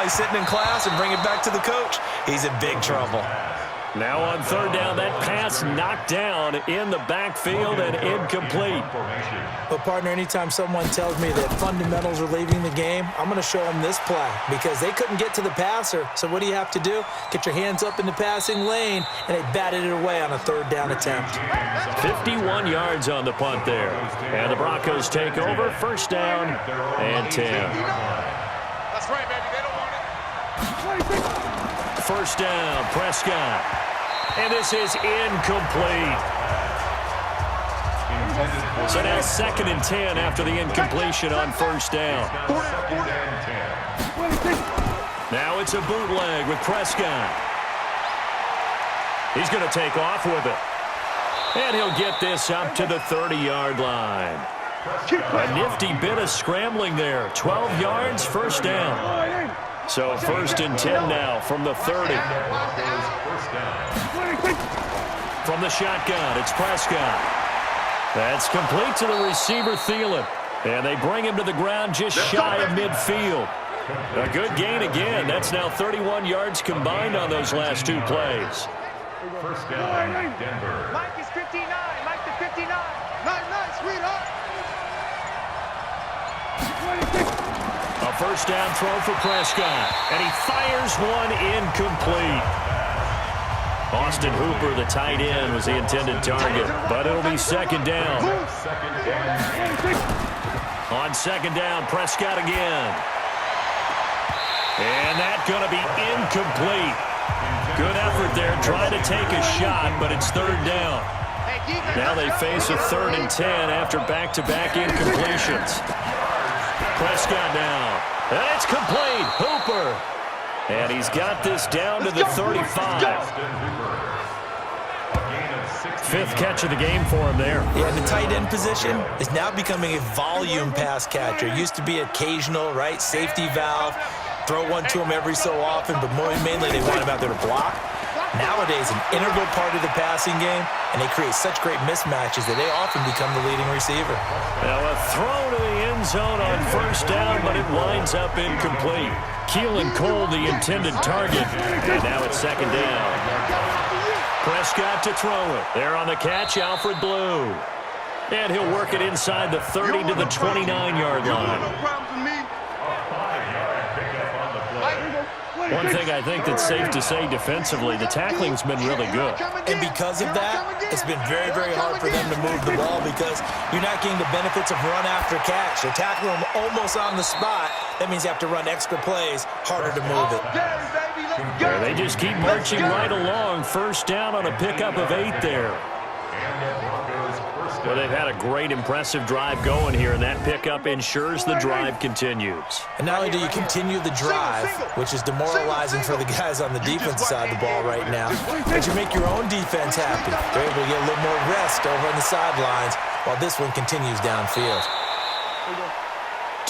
he's sitting in class and bring it back to the coach? He's in big trouble. Now on third down, that pass knocked down in the backfield and incomplete. But, partner, anytime someone tells me that fundamentals are leaving the game, I'm going to show them this play because they couldn't get to the passer. So what do you have to do? Get your hands up in the passing lane, and they batted it away on a third down attempt. 51 yards on the punt there. And the Broncos take over, first down and 10. That's right, baby. They don't want it. First down, Prescott. And this is incomplete. So now 2nd and 10 after the incompletion on first down. Now it's a bootleg with Prescott. He's going to take off with it. And he'll get this up to the 30-yard line. A nifty bit of scrambling there. 12 yards, first down. So 1st and 10 now from the 30. From the shotgun, it's Prescott. That's complete to the receiver, Thielen. And they bring him to the ground just shy of midfield. A good gain again. That's now 31 yards combined on those last two plays. First down, Denver. Mike is 59. Mike the 59. Nice, sweetheart. A first down throw for Prescott. And he fires one incomplete. Austin Hooper, the tight end, was the intended target. But it'll be 2nd down. On 2nd down, Prescott again. And that's going to be incomplete. Good effort there, trying to take a shot, but it's 3rd down. Now they face a 3rd and 10 after back-to-back incompletions. Prescott now. And it's complete. Hooper. And he's got this down to the 35. 5th catch of the game for him there. Yeah, the tight end position is now becoming a volume pass catcher. It used to be occasional, right? Safety valve. Throw one to him every so often, but mainly they want him out there to block. Nowadays, an integral part of the passing game, and they create such great mismatches that they often become the leading receiver. Now a throw to the end zone on first down, but it winds up incomplete. Keelan Cole, the intended target, and now it's 2nd down. Prescott to throw it. There on the catch, Alfred Blue. And he'll work it inside the 30 to the 29-yard line. One thing I think that's safe to say defensively, the tackling's been really good. And because of that, it's been very, very hard for them to move the ball because you're not getting the benefits of run after catch. They're tackling them almost on the spot. That means you have to run extra plays, harder to move it. Yeah, they just keep marching right along. First down on a pickup of 8 there. Well, they've had a great, impressive drive going here, and that pickup ensures the drive continues. And not only do you continue the drive, which is demoralizing for the guys on the defense side of the ball right now, but you make your own defense happy. They're able to get a little more rest over on the sidelines while this one continues downfield.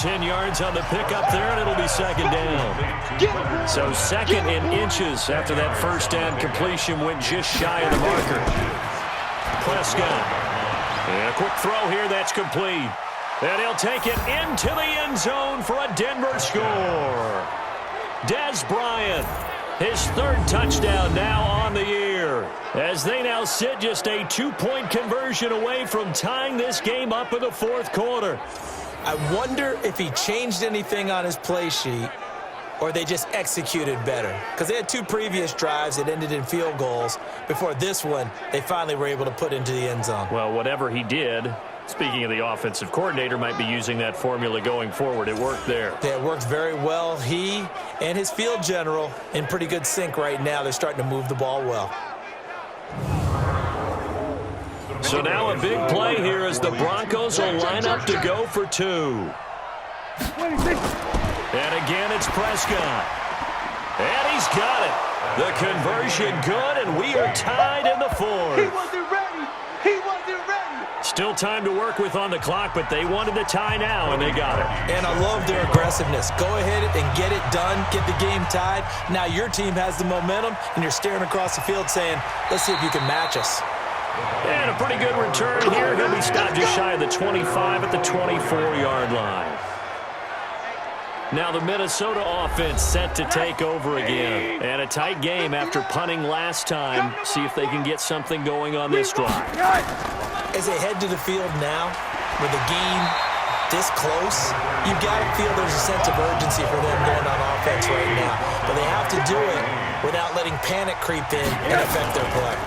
10 yards on the pickup there, and it'll be 2nd down. So 2nd in inches after that first down completion went just shy of the marker. Prescott. And a quick throw here, that's complete. And he'll take it into the end zone for a Denver score. Des Bryant, his 3rd touchdown now on the year, as they now sit just a 2-point conversion away from tying this game up in the 4th quarter. I wonder if he changed anything on his play sheet or they just executed better? Because they had 2 previous drives that ended in field goals. Before this one, they finally were able to put into the end zone. Well, whatever he did, speaking of the offensive coordinator, might be using that formula going forward. It worked there. Yeah, it worked very well. He and his field general in pretty good sync right now. They're starting to move the ball well. So now a big play here as the Broncos will line up to go for 2. And again, it's Prescott. And he's got it. The conversion good, and we are tied in the 4th. He wasn't ready. He wasn't ready. Still time to work with on the clock, but they wanted the tie now, and they got it. And I love their aggressiveness. Go ahead and get it done. Get the game tied. Now your team has the momentum, and you're staring across the field saying, let's see if you can match us. And a pretty good return here. He'll be stopped just shy of the 25 at the 24-yard line. Now the Minnesota offense set to take over again. And a tight game after punting last time. See if they can get something going on this drive. As they head to the field now, with the game this close, you've got to feel there's a sense of urgency for them going on offense right now. But they have to do it without letting panic creep in and affect their play.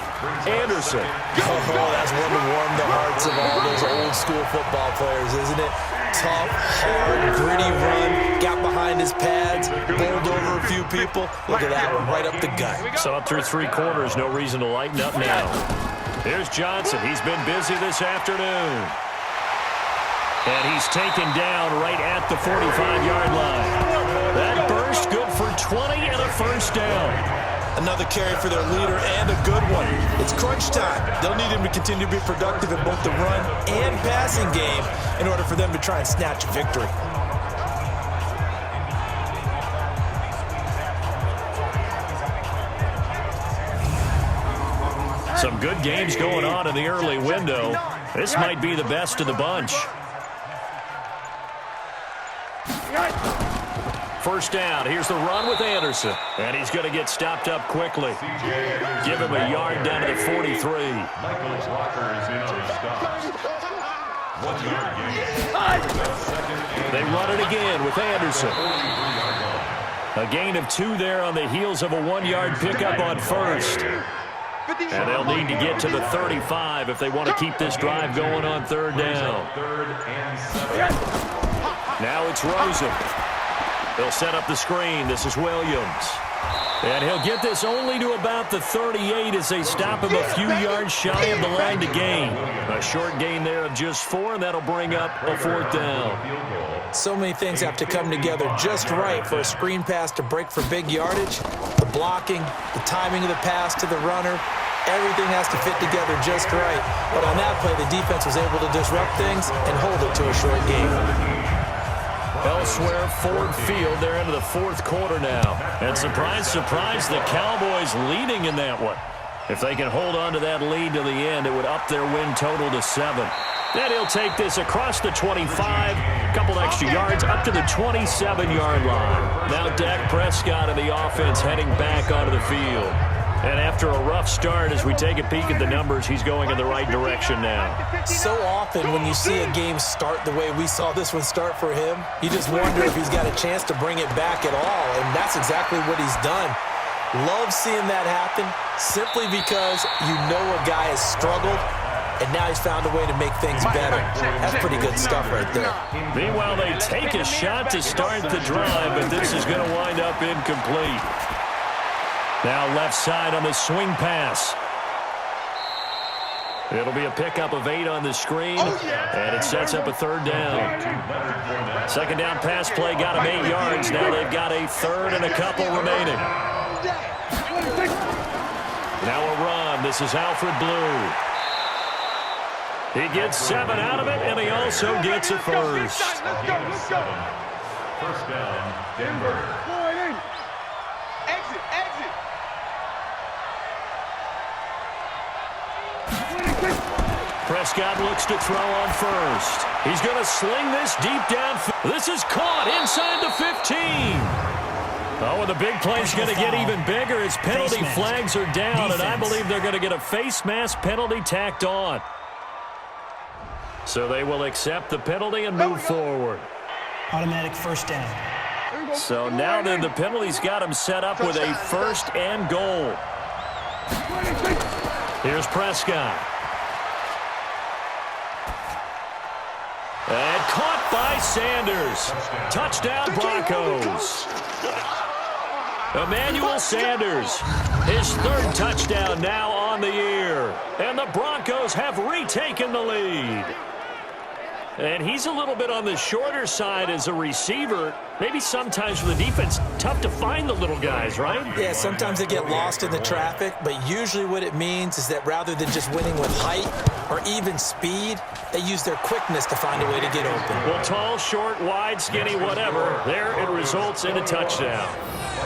Anderson. Oh, that's one to warm the hearts of all those old-school football players, isn't it? Tough, hard, gritty run, got behind his pads, bowled over a few people. Look at that one, right up the gut. So up through 3 quarters, no reason to lighten up now. Here's Johnson. He's been busy this afternoon. And he's taken down right at the 45-yard line. That burst good for 20 and a first down. Another carry for their leader and a good one. It's crunch time. They'll need him to continue to be productive in both the run and passing game in order for them to try and snatch a victory. Some good games going on in the early window. This might be the best of the bunch. First down. Here's the run with Anderson. And he's going to get stopped up quickly. Give him a yard down to the 43. Michael's Locker is in on stops. 1 yard gain. They run it again with Anderson. A gain of 2 there on the heels of a 1-yard pickup on first. And they'll need to get to the 35 if they want to keep this drive going on third down. Now it's Rosen. They'll set up the screen. This is Williams. And he'll get this only to about the 38 as they stop him a few yards shy of the line to gain. A short gain there of just 4, and that'll bring up a 4th down. So many things have to come together just right for a screen pass to break for big yardage. The blocking, the timing of the pass to the runner, everything has to fit together just right. But on that play, the defense was able to disrupt things and hold it to a short game. Elsewhere, Ford Field, they're into the 4th quarter now. And surprise, surprise, the Cowboys leading in that one. If they can hold on to that lead to the end, it would up their win total to 7. Then he'll take this across the 25, a couple extra yards, up to the 27-yard line. Now Dak Prescott and the offense heading back onto the field. And after a rough start, as we take a peek at the numbers, he's going in the right direction now. So often when you see a game start the way we saw this one start for him, you just wonder if he's got a chance to bring it back at all, and that's exactly what he's done. Love seeing that happen simply because you know a guy has struggled, and now he's found a way to make things better. That's pretty good stuff right there. Meanwhile, they take a shot to start the drive, but this is going to wind up incomplete. Now left side on the swing pass. It'll be a pickup of 8 on the screen, and it sets up a 3rd down. 2nd down pass play got him 8 yards. Now they've got a 3rd and a couple remaining. Now a run. This is Alfred Blue. He gets 7 out of it, and he also gets a first. First down, Denver. Prescott looks to throw on first. He's going to sling this deep down. This is caught inside the 15. Oh, and the big play's going to get even bigger as penalty flags are down, and I believe they're going to get a face mask penalty tacked on. So they will accept the penalty and move forward. Automatic first down. So now then the penalty's got him set up with a 1st and goal. Here's Prescott. And caught by Sanders. Touchdown Broncos. Emmanuel Sanders, his 3rd touchdown now on the year. And the Broncos have retaken the lead. And he's a little bit on the shorter side as a receiver. Maybe sometimes for the defense, tough to find the little guys, right? Yeah, sometimes they get lost in the traffic, but usually what it means is that rather than just winning with height or even speed, they use their quickness to find a way to get open. Well, tall, short, wide, skinny, whatever, there it results in a touchdown.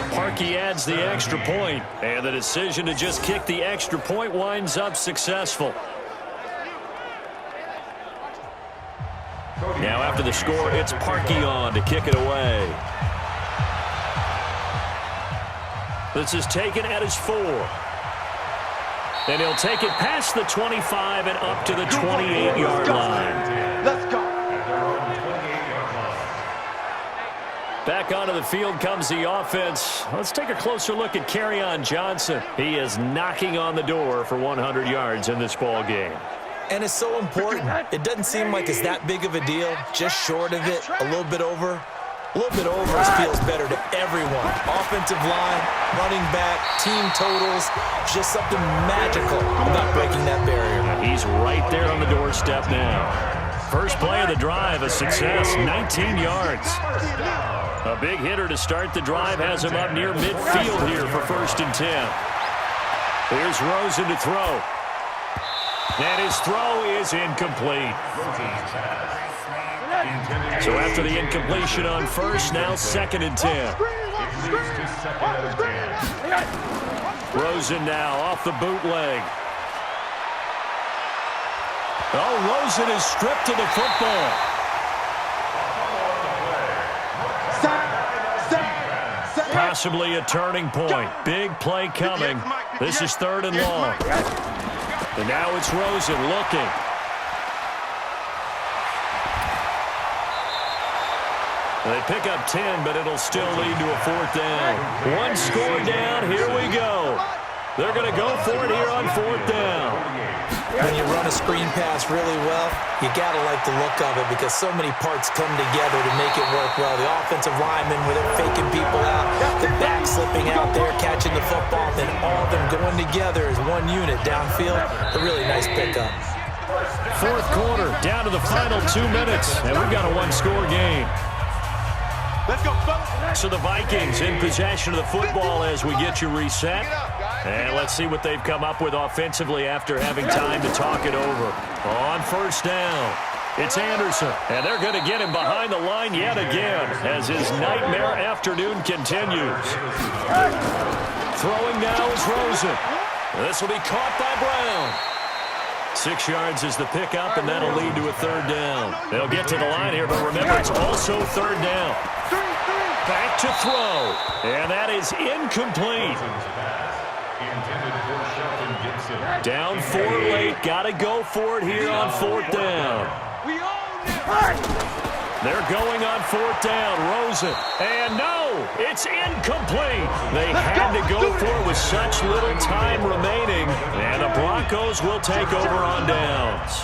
Parkey adds the extra point, and the decision to just kick the extra point winds up successful. Now after the score, it's Parkey on to kick it away. This is taken at his 4. And he'll take it past the 25 and up to the 28-yard line. Let's go. Back onto the field comes the offense. Let's take a closer look at Kerryon Johnson. He is knocking on the door for 100 yards in this ball game. And it's so important. It doesn't seem like it's that big of a deal. Just short of it, a little bit over. A little bit over feels better to everyone. Offensive line, running back, team totals, just something magical about breaking that barrier. He's right there on the doorstep now. First play of the drive, a success, 19 yards. A big hitter to start the drive has him up near midfield here for 1st and 10. Here's Rosen to throw. And his throw is incomplete. So after the incompletion on 1st, now 2nd and 10. Rosen now off the bootleg. Oh, Rosen is stripped of the football. Possibly a turning point. Big play coming. This is 3rd and long. And now it's Rosen looking. They pick up 10, but it'll still lead to a 4th down. 1 score down. Here we go. They're going to go for it here on 4th down. When you run a screen pass really well, you got to like the look of it because so many parts come together to make it work well. The offensive linemen, where they're faking people out, the back slipping out there, catching the football, then all of them going together as one unit downfield. A really nice pickup. 4th quarter, down to the final 2 minutes, and we've got a 1-score game. Let's go, folks. So the Vikings in possession of the football as we get you reset. And let's see what they've come up with offensively after having time to talk it over. On 1st down, it's Anderson. And they're going to get him behind the line yet again as his nightmare afternoon continues. Throwing now is Rosen. This will be caught by Brown. 6 yards is the pickup, and that'll lead to a 3rd down. They'll get to the line here, but remember, it's also 3rd down. Back to throw, and that is incomplete. Down 4 late, got to go for it here on 4th down. They're going on 4th down, Rosen, and no, it's incomplete. They had to go for it with such little time remaining, and the Broncos will take over on downs.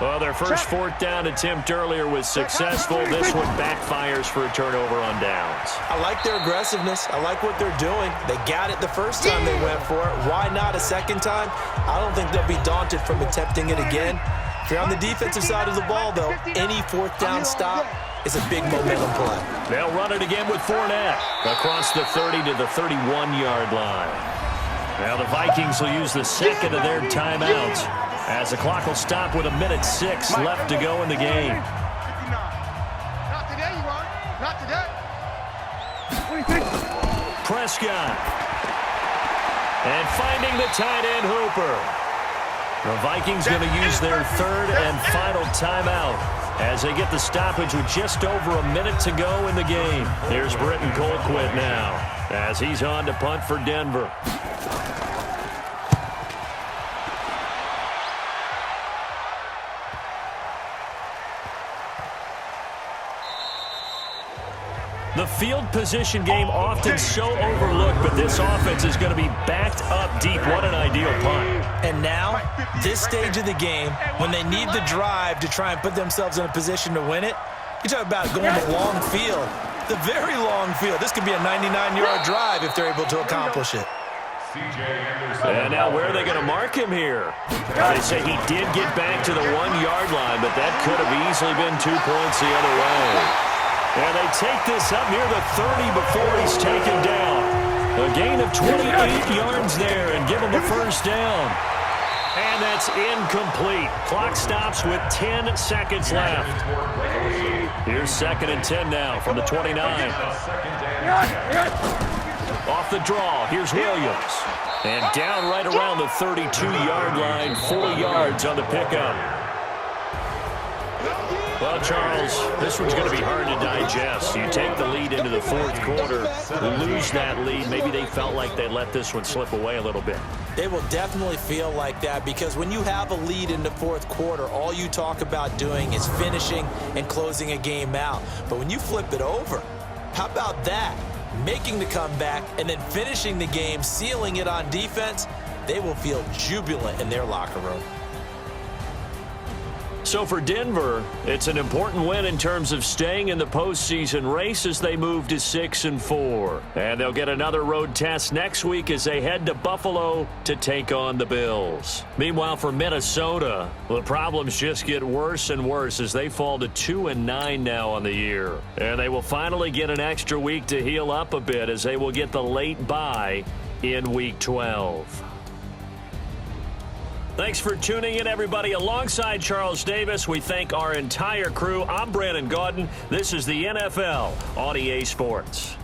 Well, their first 4th down attempt earlier was successful. This one backfires for a turnover on downs. I like their aggressiveness. I like what they're doing. They got it the first time they went for it. Why not a second time? I don't think they'll be daunted from attempting it again. If you're on the defensive side of the ball, though, any 4th down stop is a big momentum play. They'll run it again with Fournette across the 30 to the 31-yard line. Now the Vikings will use the 2nd of their timeouts as the clock will stop with 1:06 left to go in the game. Not today, you are. Not today. Prescott. And finding the tight end Hooper. The Vikings going to use their 3rd and final timeout as they get the stoppage with just over a minute to go in the game. Here's Britton Colquitt now as he's on to punt for Denver. The field position game often so overlooked, but this offense is going to be backed up deep. What an ideal punt. And now, this stage of the game, when they need the drive to try and put themselves in a position to win it, you talk about going the long field, the very long field. This could be a 99-yard drive if they're able to accomplish it. And now where are they going to mark him here? They say he did get back to the 1-yard line, but that could have easily been 2 points the other way. And they take this up near the 30 before he's taken down. A gain of 28 yards there and give him a first down. And that's incomplete. Clock stops with 10 seconds left. Here's 2nd and 10 now from the 29. Off the draw, here's Williams. And down right around the 32-yard line, 4 yards on the pickup. Well, Charles, this one's going to be hard to digest. You take the lead into the 4th quarter, lose that lead. Maybe they felt like they let this one slip away a little bit. They will definitely feel like that because when you have a lead in the 4th quarter, all you talk about doing is finishing and closing a game out. But when you flip it over, how about that? Making the comeback and then finishing the game, sealing it on defense, they will feel jubilant in their locker room. So for Denver, it's an important win in terms of staying in the postseason race as they move to 6-4. And they'll get another road test next week as they head to Buffalo to take on the Bills. Meanwhile, for Minnesota, the problems just get worse and worse as they fall to 2-9 now on the year. And they will finally get an extra week to heal up a bit as they will get the late bye in Week 12. Thanks for tuning in, everybody. Alongside Charles Davis, we thank our entire crew. I'm Brandon Gaudin. This is the NFL on EA Sports.